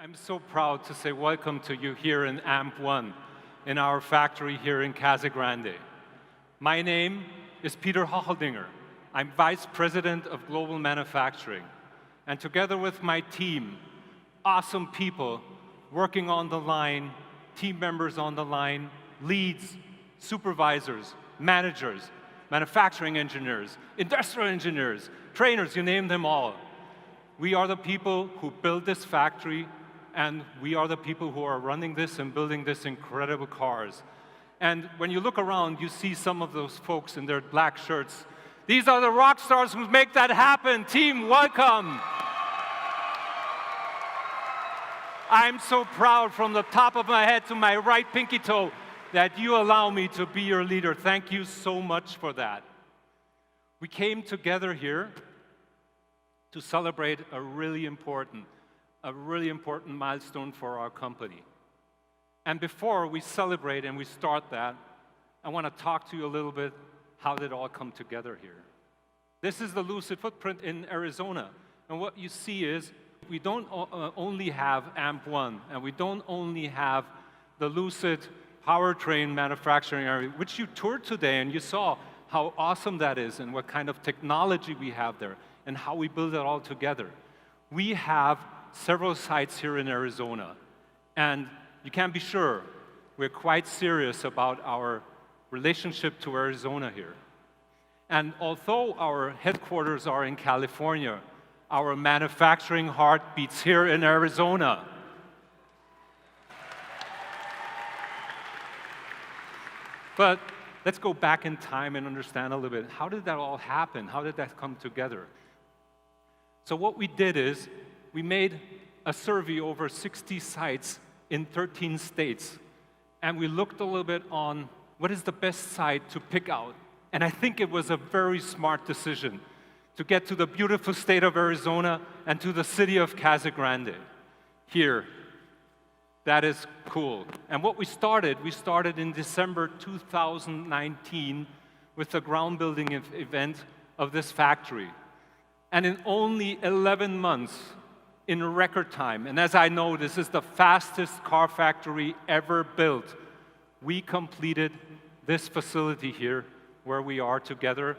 I'm so proud to say welcome to you here in AMP-1, in our factory here in Casa Grande. My name is Peter Hocheldinger. I'm Vice President of Global Manufacturing. And together with my team, awesome people working on the line, team members on the line, leads, supervisors, managers, manufacturing engineers, industrial engineers, trainers, you name them all. We are the people who build this factory, and we are the people who are running this and building this incredible cars. And when you look around, you see some of those folks in their black shirts. These are the rock stars who make that happen. Team, welcome. I'm so proud from the top of my head to my right pinky toe that you allow me to be your leader. Thank you so much for that. We came together here to celebrate a really important milestone for our company. And before we celebrate and we start that, I want to talk to you a little bit how did it all come together here. This is the Lucid footprint in Arizona. And what you see is we don't only have AMP-1, and we don't only have the Lucid powertrain manufacturing area, which you toured today and you saw how awesome that is and what kind of technology we have there and how we build it all together. We have several sites here in Arizona, and you can be sure we're quite serious about our relationship to Arizona here. And although our headquarters are in California, our manufacturing heart beats here in Arizona. But let's go back in time and understand a little bit. How did that all happen? How did that come together? So what we did is we made a survey over 60 sites in 13 states. And we looked a little bit on what is the best site to pick out. And I think it was a very smart decision to get to the beautiful state of Arizona and to the city of Casa Grande here. That is cool. And what we started in December 2019 with the ground building event of this factory. And in only 11 months, in record time, and as I know, this is the fastest car factory ever built, we completed this facility here where we are together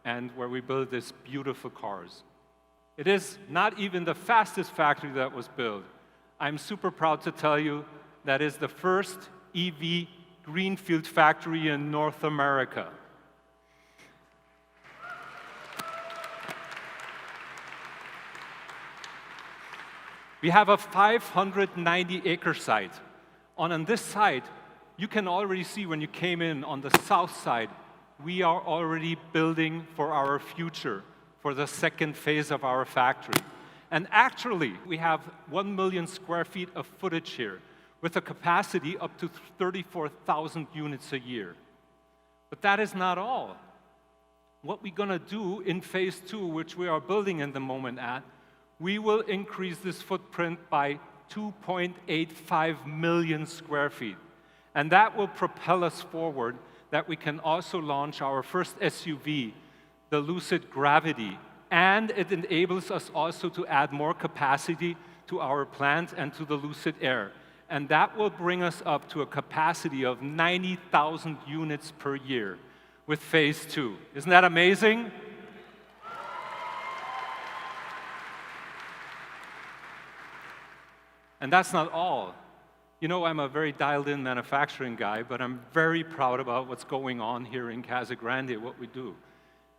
and where we build these beautiful cars. It is not even the fastest factory that was built. I'm super proud to tell you that is the first EV greenfield factory in North America. We have a 590-acre site. On this site, you can already see when you came in on the south side, we are already building for our future, for the second phase of our factory. And actually, we have 1 million square feet of footage here with a capacity up to 34,000 units a year. But that is not all. What we're going to do in phase 2, which we are building in the moment we will increase this footprint by 2.85 million square feet. And that will propel us forward that we can also launch our first SUV, the Lucid Gravity. And it enables us also to add more capacity to our plant and to the Lucid Air. And that will bring us up to a capacity of 90,000 units per year with phase 2. Isn't that amazing? And that's not all. You know, I'm a very dialed-in manufacturing guy, but I'm very proud about what's going on here in Casa Grande, what we do.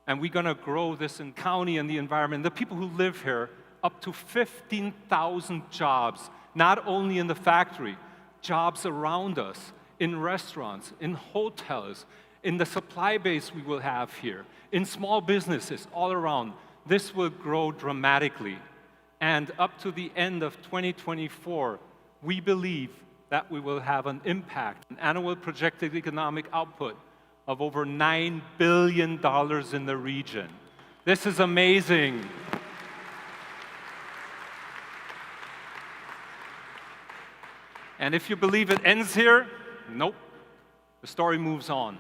And we're going to grow this in county and the environment. The people who live here, up to 15,000 jobs, not only in the factory, jobs around us, in restaurants, in hotels, in the supply base we will have here, in small businesses all around. This will grow dramatically. And up to the end of 2024, we believe that we will have an impact, an annual projected economic output of over $9 billion in the region. This is amazing. And if you believe it ends here, nope. The story moves on.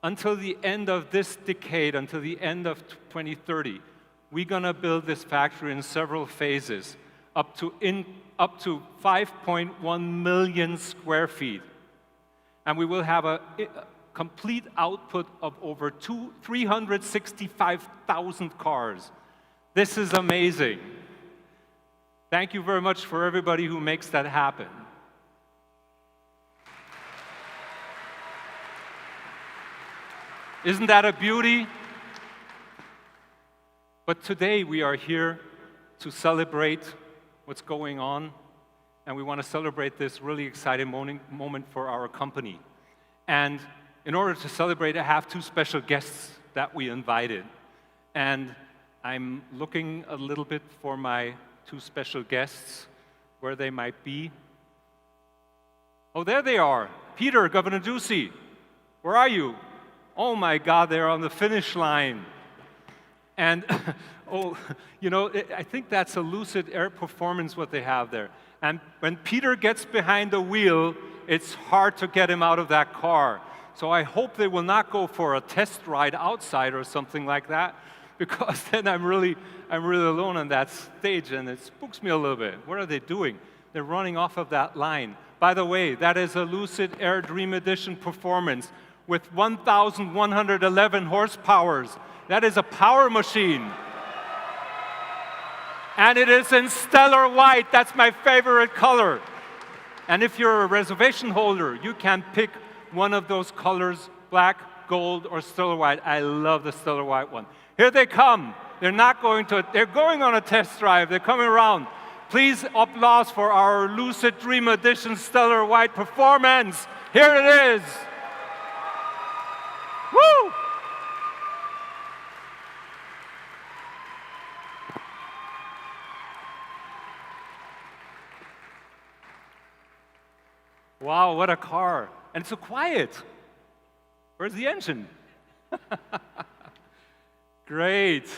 Until the end of this decade, until the end of 2030, we're going to build this factory in several phases. up to 5.1 million square feet. And we will have a complete output of over 365,000 cars. This is amazing. Thank you very much for everybody who makes that happen. Isn't that a beauty? But today we are here to celebrate what's going on, and we want to celebrate this really exciting moment for our company. And in order to celebrate, I have two special guests that we invited. And I'm looking a little bit for my two special guests, where they might be. Oh, there they are. Peter, Governor Ducey, where are you? Oh my God, they're on the finish line. And, oh, you know, I think that's a Lucid Air Performance, what they have there. And when Peter gets behind the wheel, it's hard to get him out of that car. So I hope they will not go for a test ride outside or something like that, because then I'm really alone on that stage, and it spooks me a little bit. What are they doing? They're running off of that line. By the way, that is a Lucid Air Dream Edition Performance with 1,111 horsepowers. That is a power machine. And it is in stellar white. That's my favorite color. And if you're a reservation holder, you can pick one of those colors, black, gold, or stellar white. I love the stellar white one. Here they come. They're going on a test drive. They're coming around. Please applause for our Lucid Dream Edition Stellar White Performance. Here it is. Woo! Wow, what a car. And it's so quiet. Where's the engine? Great.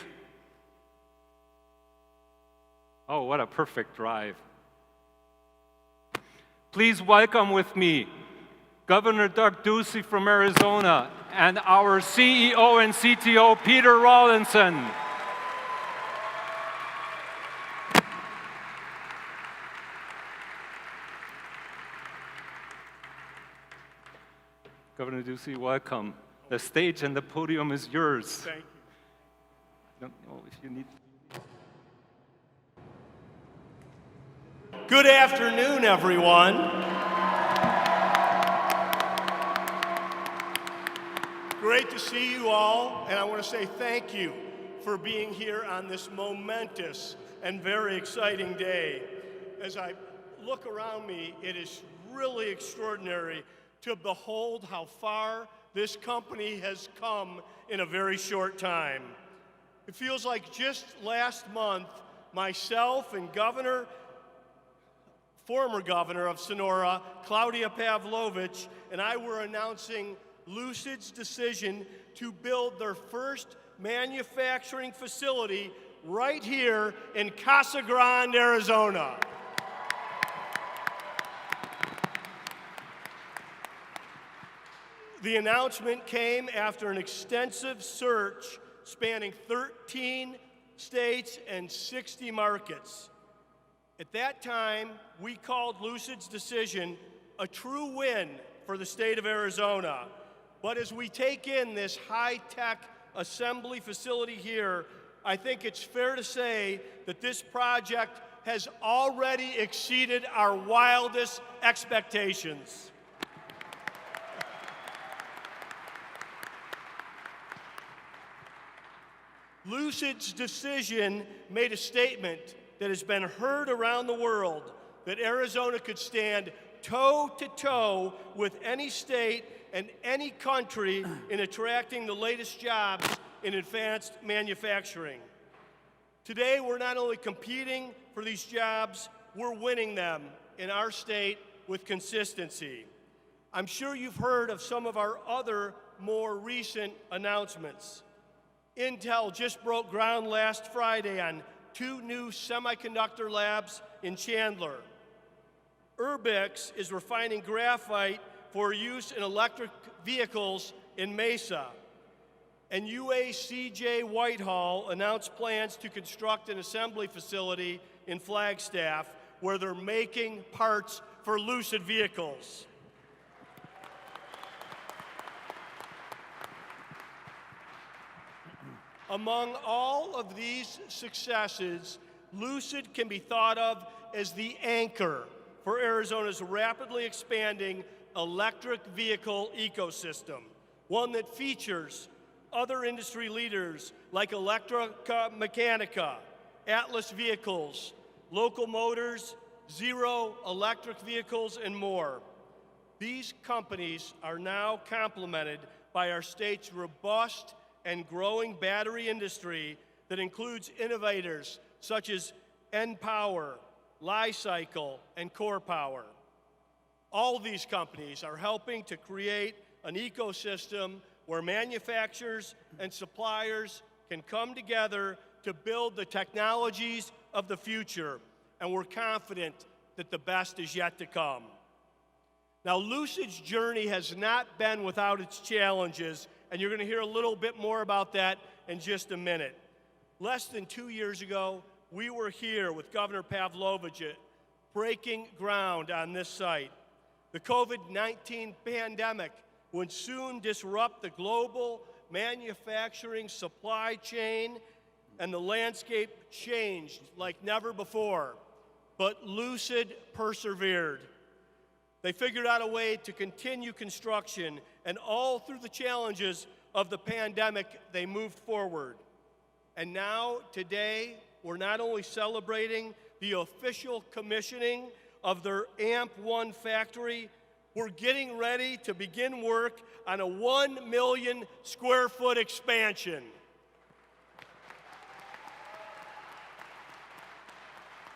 Oh, what a perfect drive. Please welcome with me Governor Doug Ducey from Arizona and our CEO and CTO, Peter Rawlinson. Governor Ducey, welcome. The stage and the podium is yours. Thank you. I don't know if you need... Good afternoon, everyone. Great to see you all, and I want to say thank you for being here on this momentous and very exciting day. As I look around me, it is really extraordinary to behold how far this company has come in a very short time. It feels like just last month, myself and former governor of Sonora, Claudia Pavlovich, and I were announcing Lucid's decision to build their first manufacturing facility right here in Casa Grande, Arizona. The announcement came after an extensive search spanning 13 states and 60 markets. At that time, we called Lucid's decision a true win for the state of Arizona. But as we take in this high-tech assembly facility here, I think it's fair to say that this project has already exceeded our wildest expectations. Lucid's decision made a statement that has been heard around the world, that Arizona could stand toe-to-toe with any state and any country in attracting the latest jobs in advanced manufacturing. Today, we're not only competing for these jobs, we're winning them in our state with consistency. I'm sure you've heard of some of our other more recent announcements. Intel just broke ground last Friday on 2 new semiconductor labs in Chandler. Urbix is refining graphite for use in electric vehicles in Mesa. And UACJ Whitehall announced plans to construct an assembly facility in Flagstaff, where they're making parts for Lucid vehicles. Among all of these successes, Lucid can be thought of as the anchor for Arizona's rapidly expanding electric vehicle ecosystem, one that features other industry leaders like Mechanica, Atlas Vehicles, Local Motors, Zero Electric Vehicles, and more. These companies are now complemented by our state's robust and growing battery industry that includes innovators such as N-Power, Li-Cycle, and Core Power. All these companies are helping to create an ecosystem where manufacturers and suppliers can come together to build the technologies of the future, and we're confident that the best is yet to come. Now, Lucid's journey has not been without its challenges, and you're going to hear a little bit more about that in just a minute. Less than 2 years ago, we were here with Governor Pavlovich breaking ground on this site. The COVID-19 pandemic would soon disrupt the global manufacturing supply chain, and the landscape changed like never before. But Lucid persevered. They figured out a way to continue construction, and all through the challenges of the pandemic, they moved forward. And now, today, we're not only celebrating the official commissioning of their AMP-1 factory, we're getting ready to begin work on a 1 million square foot expansion.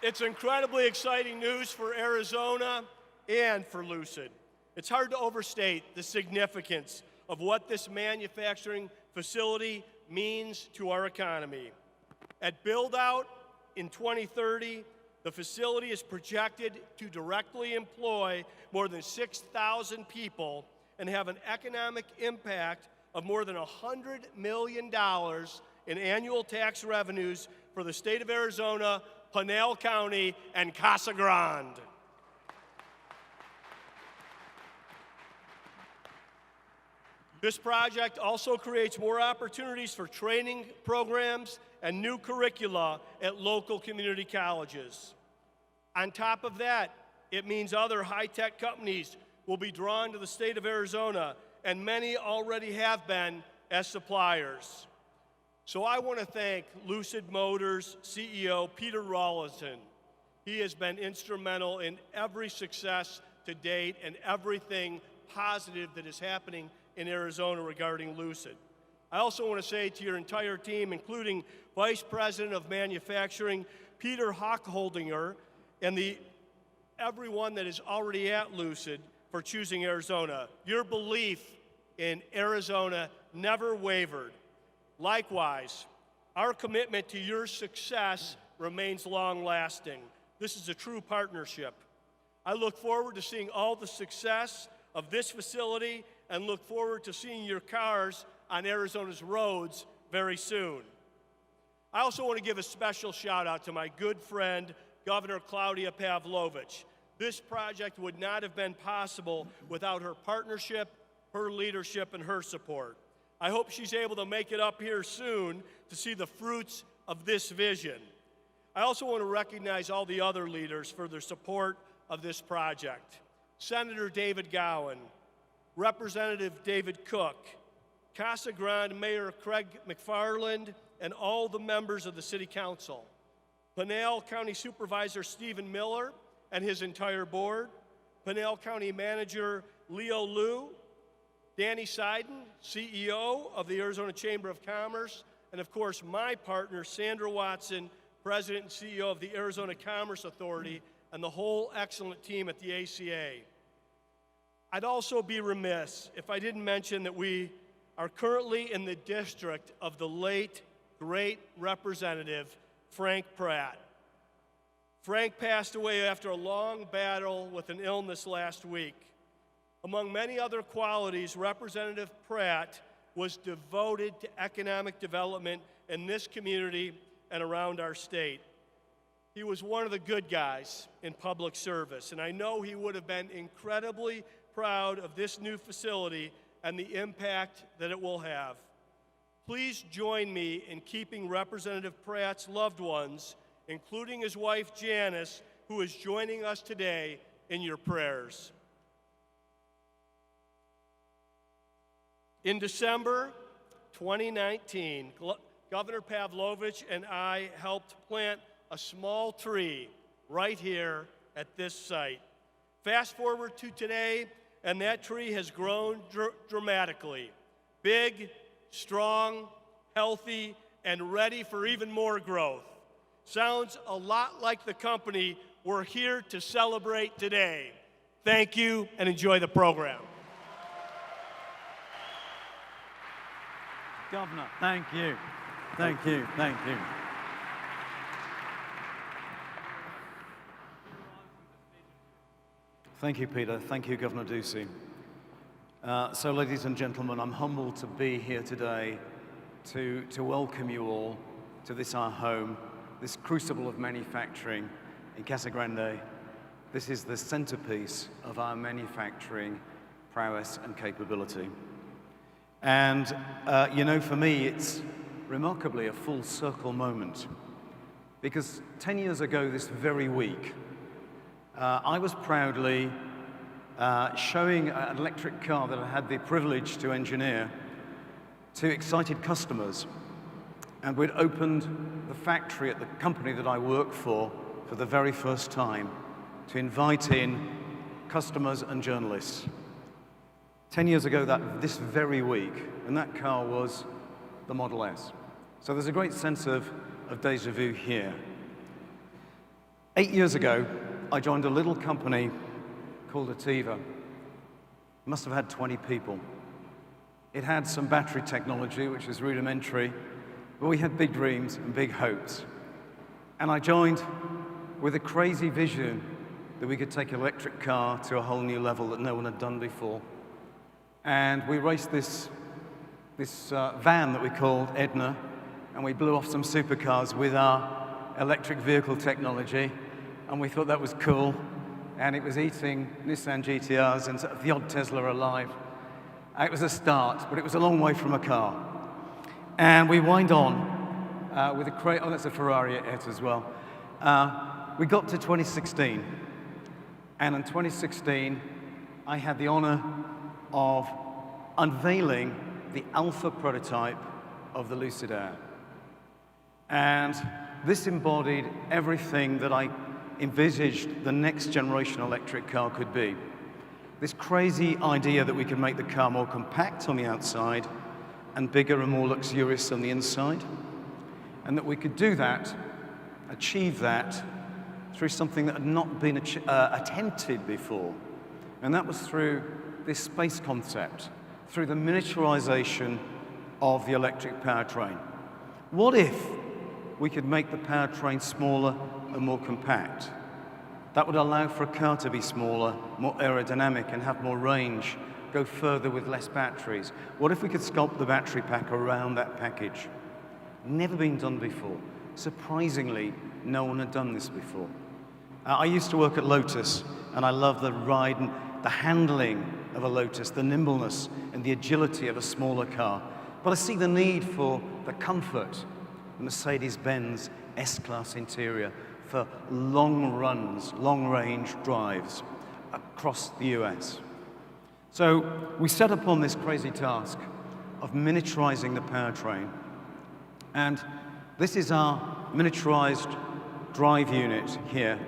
It's incredibly exciting news for Arizona and for Lucid. It's hard to overstate the significance of what this manufacturing facility means to our economy. At build-out in 2030, the facility is projected to directly employ more than 6,000 people and have an economic impact of more than $100 million in annual tax revenues for the state of Arizona, Pinal County, and Casa Grande. This project also creates more opportunities for training programs and new curricula at local community colleges. On top of that, it means other high-tech companies will be drawn to the state of Arizona, and many already have been as suppliers. So I want to thank Lucid Motors CEO Peter Rawlinson. He has been instrumental in every success to date and everything positive that is happening in Arizona regarding Lucid. I also want to say to your entire team, including Vice President of Manufacturing Peter Hochholdinger, and everyone that is already at Lucid, for choosing Arizona. Your belief in Arizona never wavered. Likewise, our commitment to your success remains long-lasting. This is a true partnership. I look forward to seeing all the success of this facility and look forward to seeing your cars on Arizona's roads very soon. I also want to give a special shout out to my good friend, Governor Claudia Pavlovich. This project would not have been possible without her partnership, her leadership, and her support. I hope she's able to make it up here soon to see the fruits of this vision. I also want to recognize all the other leaders for their support of this project. Senator David Gowan, Representative David Cook, Casa Grande Mayor Craig McFarland, and all the members of the City Council. Pinal County Supervisor Stephen Miller and his entire board, Pinal County Manager Leo Liu, Danny Seiden, CEO of the Arizona Chamber of Commerce, and of course my partner Sandra Watson, President and CEO of the Arizona Commerce Authority, and the whole excellent team at the ACA. I'd also be remiss if I didn't mention that we are currently in the district of the late, great Representative Frank Pratt. Frank passed away after a long battle with an illness last week. Among many other qualities, Representative Pratt was devoted to economic development in this community and around our state. he was one of the good guys in public service, and I know he would have been incredibly proud of this new facility and the impact that it will have. Please join me in keeping Representative Pratt's loved ones, including his wife Janice, who is joining us today, in your prayers. In December 2019, Governor Pavlovich and I helped plant a small tree right here at this site. Fast forward to today, and that tree has grown dramatically. Big, strong, healthy, and ready for even more growth. Sounds a lot like the company we're here to celebrate today. Thank you, and enjoy the program. Governor, thank you. Thank you, thank you. Thank you, Peter. Thank you, Governor Ducey. So, ladies and gentlemen, I'm humbled to be here today to welcome you all to this, our home, this crucible of manufacturing in Casa Grande. This is the centerpiece of our manufacturing prowess and capability. And, you know, for me, it's remarkably a full circle moment. Because 10 years ago this very week, I was proudly showing an electric car that I had the privilege to engineer to excited customers. And we'd opened the factory at the company that I work for the very first time to invite in customers and journalists. 10 years ago, this very week, and that car was the Model S. So there's a great sense of déjà vu here. 8 years ago, I joined a little company called Automotive. It must have had 20 people. It had some battery technology, which was rudimentary, but we had big dreams and big hopes. And I joined with a crazy vision that we could take an electric car to a whole new level that no one had done before. And we raced this van that we called Edna, and we blew off some supercars with our electric vehicle technology, and we thought that was cool, and it was eating Nissan GTRs and sort of the odd Tesla alive. It was a start, but it was a long way from a car. And we wind on with a oh, that's a Ferrari at as well. We got to 2016, and in 2016, I had the honor of unveiling the alpha prototype of the Lucid Air. And this embodied everything that I envisaged the next generation electric car could be. This crazy idea that we could make the car more compact on the outside and bigger and more luxurious on the inside, and that we could do that, achieve that, through something that had not been attempted before. And that was through this space concept, through the miniaturization of the electric powertrain. What if we could make the powertrain smaller and more compact? That would allow for a car to be smaller, more aerodynamic, and have more range, go further with less batteries. What if we could sculpt the battery pack around that package? Never been done before. Surprisingly, no one had done this before. I used to work at Lotus, and I love the ride and the handling of a Lotus, the nimbleness and the agility of a smaller car. But I see the need for the comfort, the Mercedes-Benz S-Class interior for long runs, long-range drives across the US. So we set upon this crazy task of miniaturizing the powertrain. And this is our miniaturized drive unit here,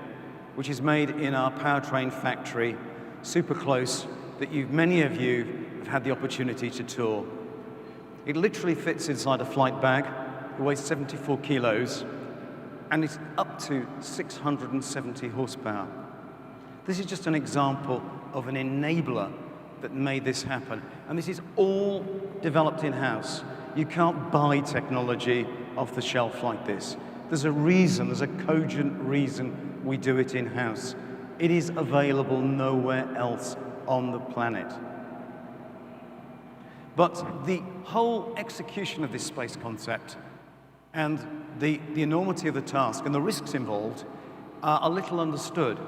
which is made in our powertrain factory, super close, that many of you have had the opportunity to tour. It literally fits inside a flight bag. It weighs 74 kilos, and it's up to 670 horsepower. This is just an example of an enabler that made this happen. And this is all developed in-house. You can't buy technology off the shelf like this. There's a reason, there's a cogent reason we do it in-house. It is available nowhere else on the planet. But the whole execution of this space concept and the enormity of the task and the risks involved are little understood.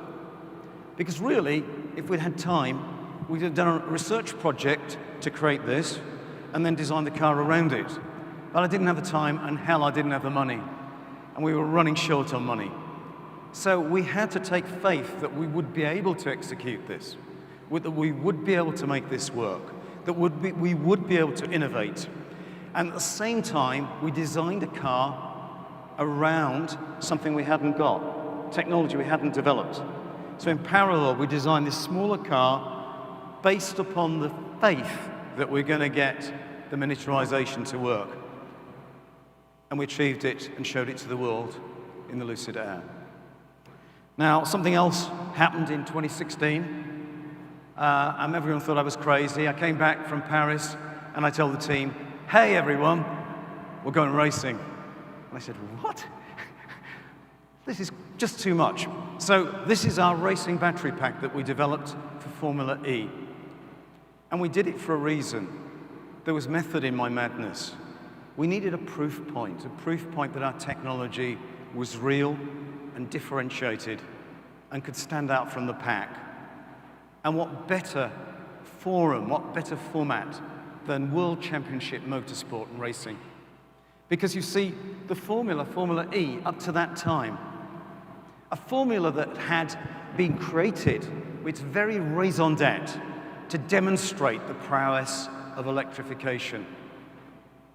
Because really, if we'd had time, we'd have done a research project to create this and then design the car around it. But I didn't have the time, and hell, I didn't have the money. And we were running short on money. So we had to take faith that we would be able to execute this, that we would be able to make this work, that we would be able to innovate. And at the same time, we designed a car around something we hadn't got, technology we hadn't developed. So in parallel, we designed this smaller car based upon the faith that we're going to get the miniaturization to work. And we achieved it and showed it to the world in the Lucid Air. Now, something else happened in 2016. Everyone thought I was crazy. I came back from Paris, and I told the team, hey, everyone, we're going racing. And I said, what? This is just too much. So this is our racing battery pack that we developed for Formula E. And we did it for a reason. There was method in my madness. We needed a proof point that our technology was real and differentiated and could stand out from the pack. And what better forum, what better format than World Championship Motorsport and Racing? Because you see, the Formula E, up to that time, a formula that had been created with very raison d'etre to demonstrate the prowess of electrification.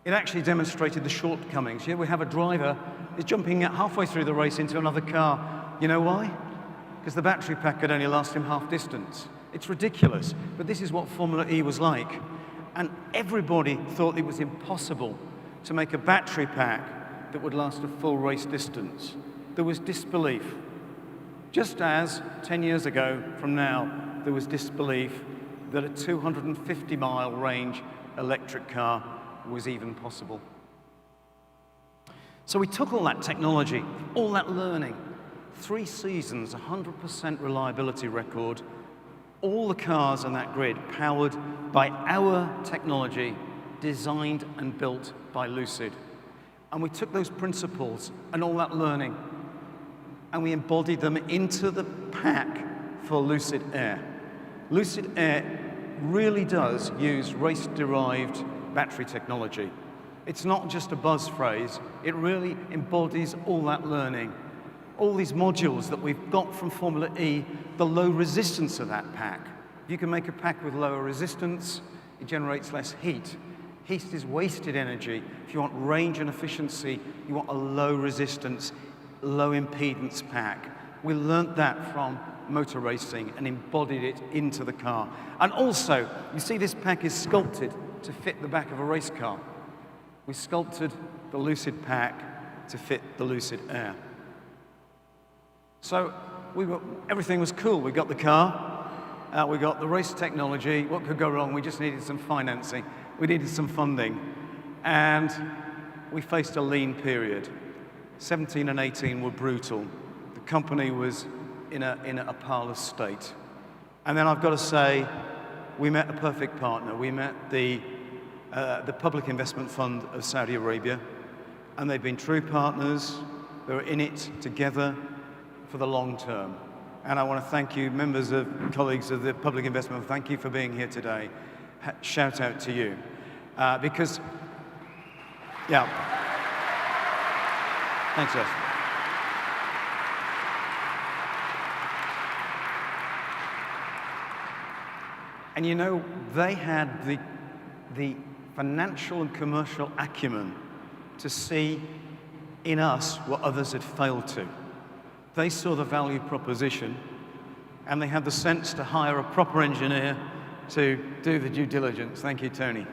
It actually demonstrated the shortcomings. Here we have a driver who's jumping halfway through the race into another car. You know why? Because the battery pack could only last him half distance. It's ridiculous, but this is what Formula E was like. And everybody thought it was impossible to make a battery pack that would last a full race distance. There was disbelief. Just as 10 years ago from now, there was disbelief that a 250-mile range electric car was even possible. So we took all that technology, all that learning, 3 seasons, 100% reliability record, all the cars on that grid powered by our technology, designed and built by Lucid. And we took those principles and all that learning, and we embodied them into the pack for Lucid Air. Lucid Air really does use race-derived battery technology. It's not just a buzz phrase, it really embodies all that learning. All these modules that we've got from Formula E, the low resistance of that pack. If you can make a pack with lower resistance, it generates less heat. Heat is wasted energy. If you want range and efficiency, you want a low resistance, low impedance pack. We learned that from motor racing and embodied it into the car. And also, you see this pack is sculpted to fit the back of a race car. We sculpted the Lucid pack to fit the Lucid Air. So everything was cool. We got the car, we got the race technology. What could go wrong? We just needed some financing. We needed some funding. And we faced a lean period. 17 and 18 were brutal. The company was in a parlous state. And then I've got to say, we met a perfect partner. We met the Public Investment Fund of Saudi Arabia, and they've been true partners. They were in it together for the long term. And I want to thank you, colleagues of the Public Investment Fund, thank you for being here today. Shout out to you. Because, yeah. Thanks, Jeff. And you know, they had the financial and commercial acumen to see in us what others had failed to. They saw the value proposition, and they had the sense to hire a proper engineer to do the due diligence. Thank you, Tony.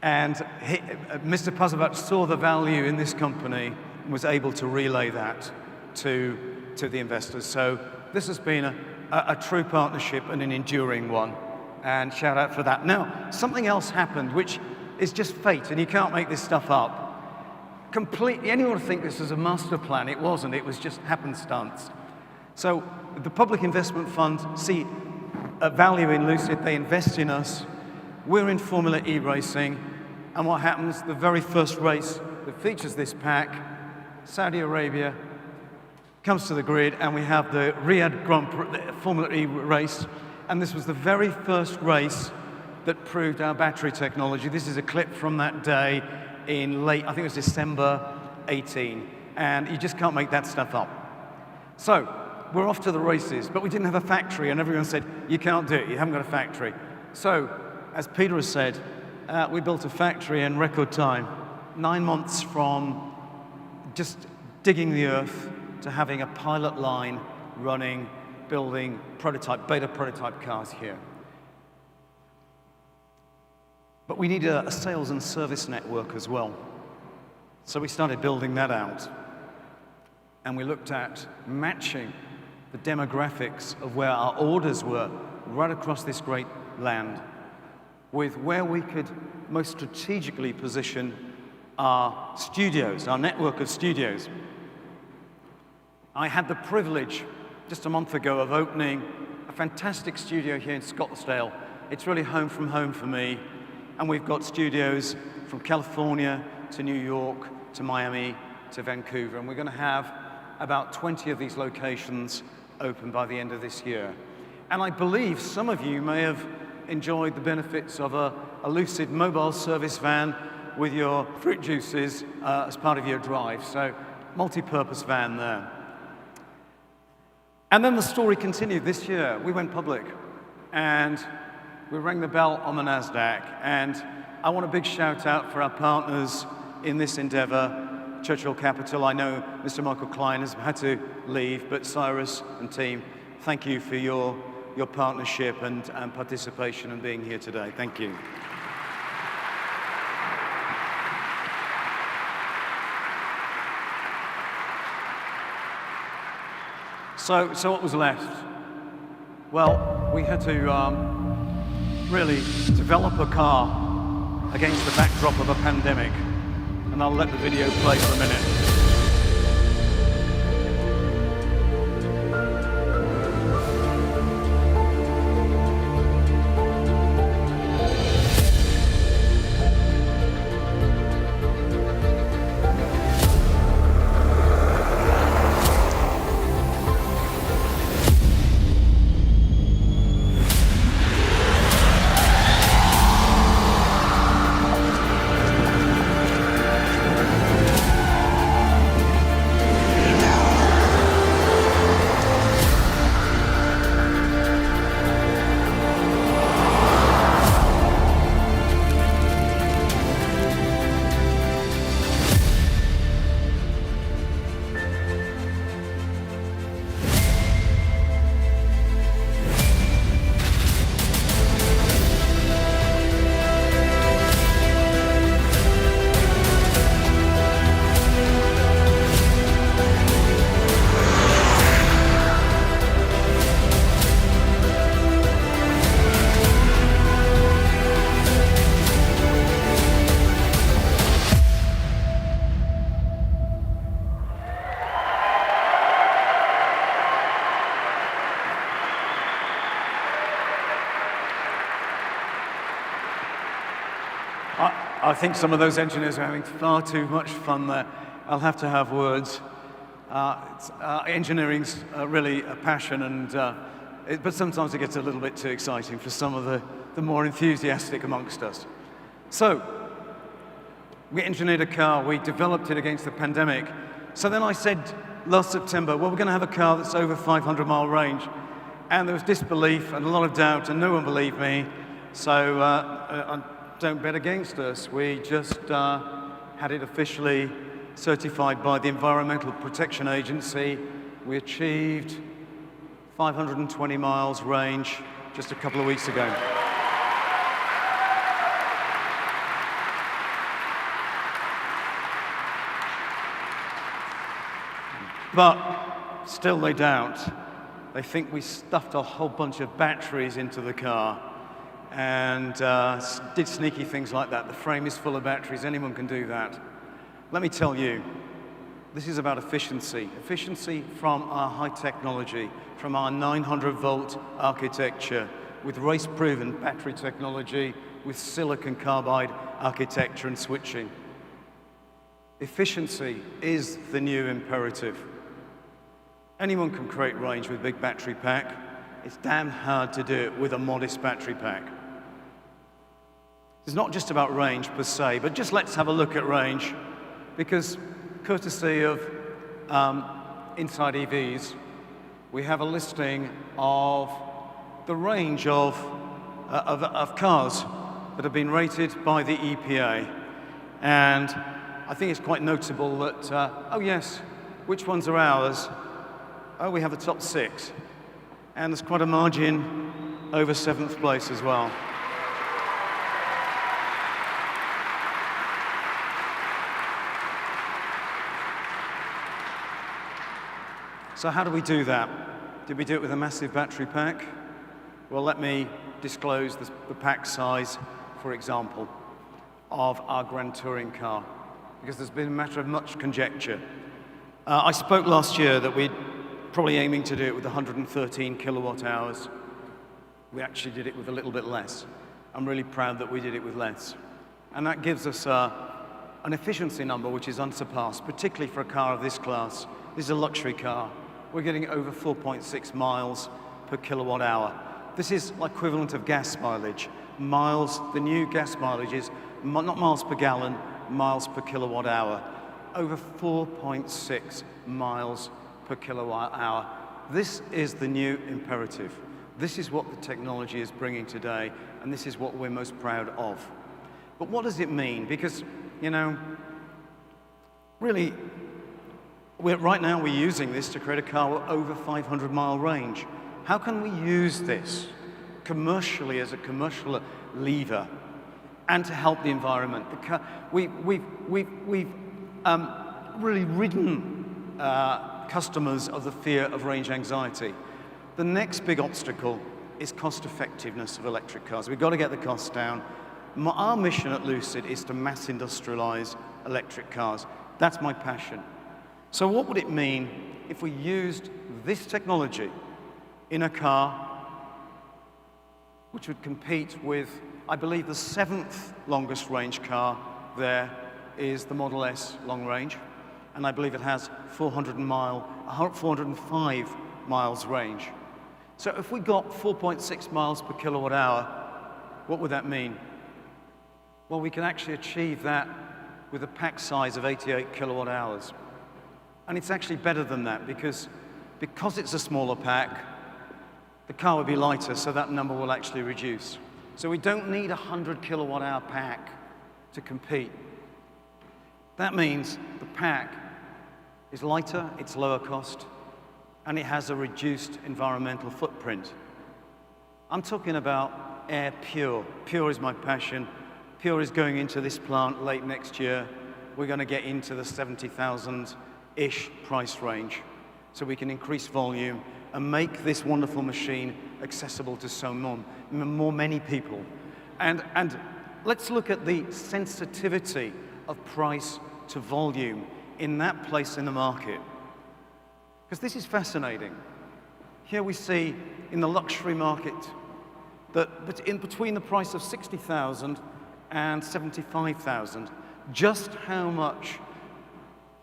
And Mr. Pazovac saw the value in this company and was able to relay that to the investors. So this has been a true partnership and an enduring one, and shout out for that. Now, something else happened, which is just fate, and you can't make this stuff up. Completely, anyone would think this was a master plan. It wasn't, it was just happenstance. So the Public Investment Fund see a value in Lucid, they invest in us, we're in Formula E racing, and what happens, the very first race that features this pack, Saudi Arabia, comes to the grid, and we have the Riyadh Grand Prix, the Formula E race, and this was the very first race that proved our battery technology. This is a clip from that day in late, I think it was December 18, and you just can't make that stuff up. So, we're off to the races, but we didn't have a factory, and everyone said, you can't do it, you haven't got a factory. So, as Peter has said, we built a factory in record time, 9 months from just digging the earth to having a pilot line running, building beta prototype cars here. But we need a sales and service network as well. So we started building that out. And we looked at matching the demographics of where our orders were right across this great land with where we could most strategically position our studios, our network of studios. I had the privilege just a month ago of opening a fantastic studio here in Scottsdale. It's really home from home for me. And we've got studios from California to New York to Miami to Vancouver. And we're going to have about 20 of these locations open by the end of this year. And I believe some of you may have enjoyed the benefits of a Lucid mobile service van with your fruit juices as part of your drive. So, multi-purpose van there. And then the story continued this year. We went public, and we rang the bell on the NASDAQ. And I want a big shout out for our partners in this endeavor, Churchill Capital. I know Mr. Michael Klein has had to leave, but Cyrus and team, thank you for your partnership and participation and being here today. Thank you. So what was left? Well, we had to really develop a car against the backdrop of a pandemic. And I'll let the video play for a minute. I think some of those engineers are having far too much fun there. I'll have to have words. Engineering's really a passion, and but sometimes it gets a little bit too exciting for some of the more enthusiastic amongst us. So, we engineered a car, we developed it against the pandemic. So then I said last September, well, we're going to have a car that's over 500-mile range. And there was disbelief and a lot of doubt, and no one believed me. So don't bet against us. We just had it officially certified by the Environmental Protection Agency. We achieved 520 miles range just a couple of weeks ago. But still they doubt. They think we stuffed a whole bunch of batteries into the car and did sneaky things like that. The frame is full of batteries. Anyone can do that. Let me tell you, this is about efficiency. Efficiency from our high technology, from our 900-volt architecture, with race-proven battery technology, with silicon carbide architecture and switching. Efficiency is the new imperative. Anyone can create range with a big battery pack. It's damn hard to do it with a modest battery pack. It's not just about range per se, but just let's have a look at range, because courtesy of Inside EVs, we have a listing of the range of cars that have been rated by the EPA. And I think it's quite notable that, oh yes, which ones are ours? Oh, we have the top 6. And there's quite a margin over 7th place as well. So how do we do that? Did we do it with a massive battery pack? Well, let me disclose the pack size, for example, of our Grand Touring car, because there's been a matter of much conjecture. I spoke last year that we're probably aiming to do it with 113 kilowatt hours. We actually did it with a little bit less. I'm really proud that we did it with less. And that gives us an efficiency number which is unsurpassed, particularly for a car of this class. This is a luxury car. We're getting over 4.6 miles per kilowatt hour. This is equivalent of gas mileage. Miles, the new gas mileage is not miles per gallon, miles per kilowatt hour. Over 4.6 miles per kilowatt hour. This is the new imperative. This is what the technology is bringing today, and this is what we're most proud of. But what does it mean? Because, you know, really, right now we're using this to create a car with over 500-mile range. How can we use this commercially as a commercial lever and to help the environment? We've really ridden customers of the fear of range anxiety. The next big obstacle is cost effectiveness of electric cars. We've got to get the costs down. Our mission at Lucid is to mass industrialize electric cars. That's my passion. So what would it mean if we used this technology in a car which would compete with, I believe, the 7th longest range car there is the Model S long range, and I believe it has 405 miles range. So if we got 4.6 miles per kilowatt hour, what would that mean? Well, we can actually achieve that with a pack size of 88 kilowatt hours. And it's actually better than that because it's a smaller pack, the car will be lighter, so that number will actually reduce. So we don't need a 100 kilowatt hour pack to compete. That means the pack is lighter, it's lower cost, and it has a reduced environmental footprint. I'm talking about Air Pure. Pure is my passion. Pure is going into this plant late next year. We're going to get into the 70,000-ish price range so we can increase volume and make this wonderful machine accessible to so many people. And let's look at the sensitivity of price to volume in that place in the market. Because this is fascinating. Here we see in the luxury market that in between the price of 60,000 and 75,000, just how much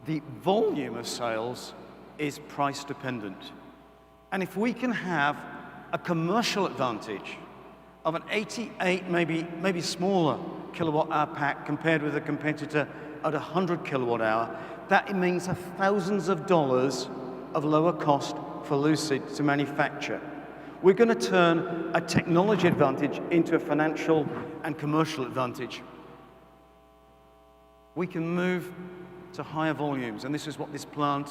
the volume of sales is price dependent. And if we can have a commercial advantage of an 88, maybe smaller kilowatt hour pack compared with a competitor at 100 kilowatt hour, that means thousands of dollars of lower cost for Lucid to manufacture. We're going to turn a technology advantage into a financial and commercial advantage. We can move to higher volumes, and this is what this plant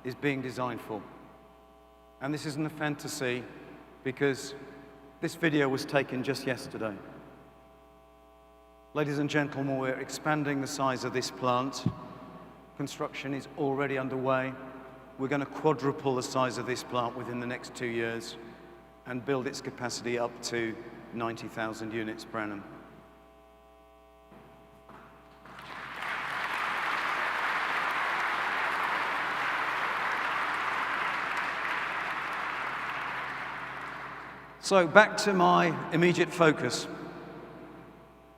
is being designed for. And this isn't a fantasy, because this video was taken just yesterday. Ladies and gentlemen, we're expanding the size of this plant. Construction is already underway. We're going to quadruple the size of this plant within the next 2 years and build its capacity up to 90,000 units per annum. So back to my immediate focus,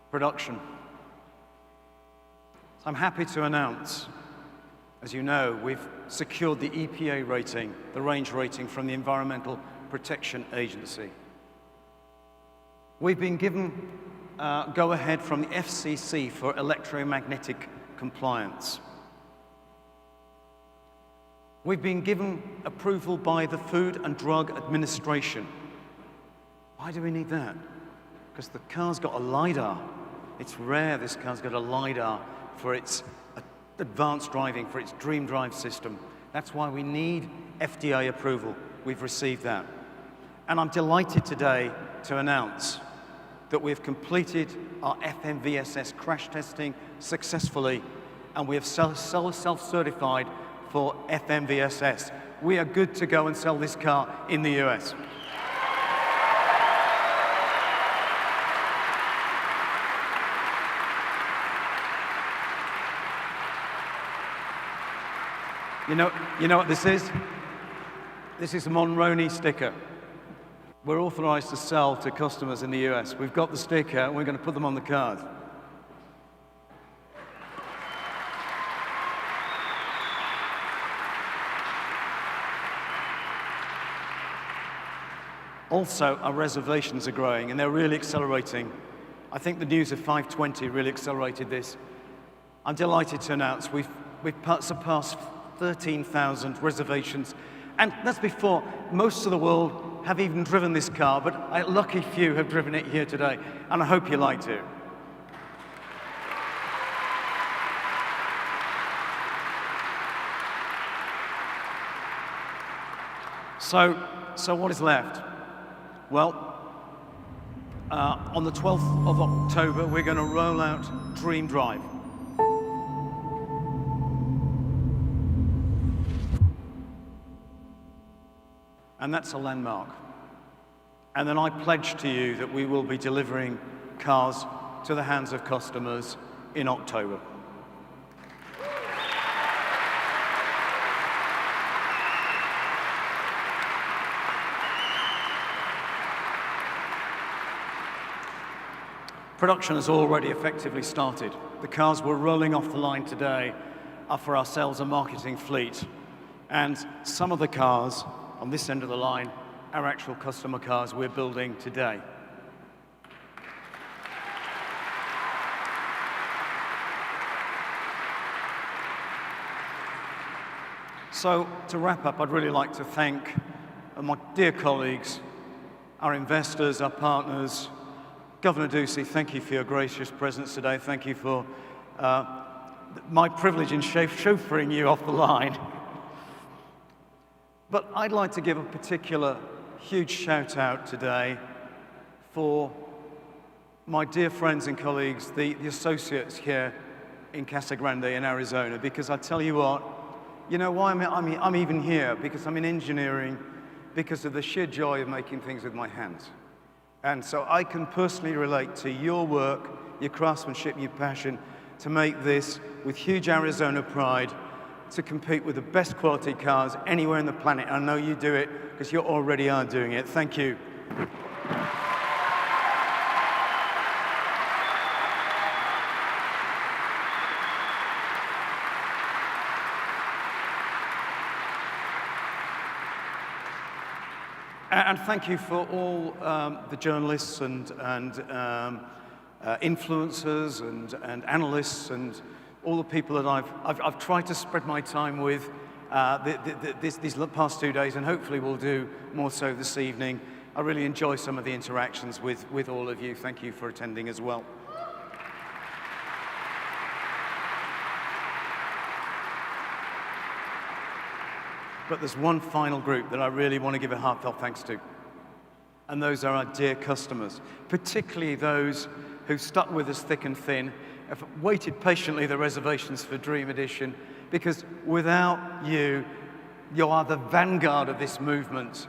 production. So I'm happy to announce, as you know, we've secured the EPA rating, the range rating from the Environmental Protection Agency. We've been given go-ahead from the FCC for electromagnetic compliance. We've been given approval by the Food and Drug Administration. Why do we need that? Because the car's got a LiDAR. It's rare this car's got a LiDAR for its advanced driving, for its Dream Drive system. That's why we need FDA approval. We've received that. And I'm delighted today to announce that we've completed our FMVSS crash testing successfully, and we have self-certified for FMVSS. We are good to go and sell this car in the US. You know what this is? This is a Monroney sticker. We're authorized to sell to customers in the US. We've got the sticker, and we're going to put them on the cars. Also, our reservations are growing, and they're really accelerating. I think the news of 520 really accelerated this. I'm delighted to announce we've surpassed 13,000 reservations, and that's before most of the world have even driven this car, but a lucky few have driven it here today, and I hope you like to. So what is left? Well, on the 12th of October, we're going to roll out Dream Drive. And that's a landmark. And then I pledge to you that we will be delivering cars to the hands of customers in October. Production has already effectively started. The cars we're rolling off the line today are for our sales and marketing fleet. And some of the cars on this end of the line are actual customer cars we're building today. So to wrap up, I'd really like to thank my dear colleagues, our investors, our partners. Governor Ducey, thank you for your gracious presence today. Thank you for my privilege in chauffeuring you off the line. But I'd like to give a particular huge shout out today for my dear friends and colleagues, the associates here in Casa Grande in Arizona, because I tell you what, you know why I'm even here? Because I'm in engineering, because of the sheer joy of making things with my hands. And so I can personally relate to your work, your craftsmanship, your passion to make this with huge Arizona pride, to compete with the best quality cars anywhere on the planet. I know you do it because you already are doing it. Thank you. And thank you for all the journalists and influencers and analysts and all the people that I've tried to spread my time with these past 2 days, and hopefully will do more so this evening. I really enjoy some of the interactions with all of you. Thank you for attending as well. But there's one final group that I really want to give a heartfelt thanks to, and those are our dear customers, particularly those who stuck with us thick and thin, have waited patiently the reservations for Dream Edition, because without you, you are the vanguard of this movement.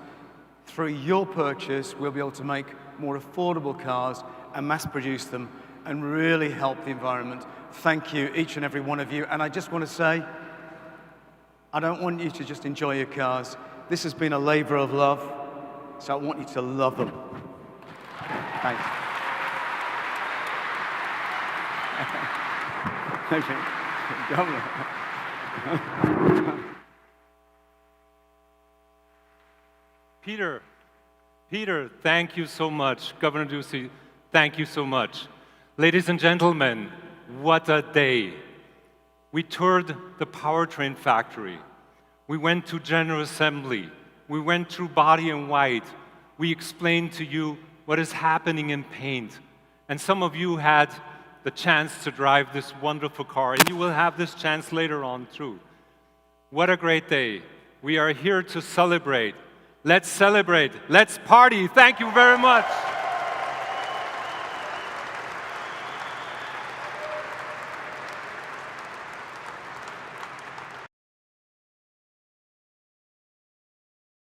Through your purchase, we'll be able to make more affordable cars and mass produce them and really help the environment. Thank you, each and every one of you. And I just want to say, I don't want you to just enjoy your cars. This has been a labor of love, so I want you to love them. Thanks. Okay. Governor. Peter, thank you so much. Governor Ducey, thank you so much. Ladies and gentlemen, what a day. We toured the powertrain factory. We went to General Assembly. We went through Body in White. We explained to you what is happening in paint. And some of you had the chance to drive this wonderful car, and you will have this chance later on too. What a great day. We are here to celebrate. Let's celebrate. Let's party. Thank you very much.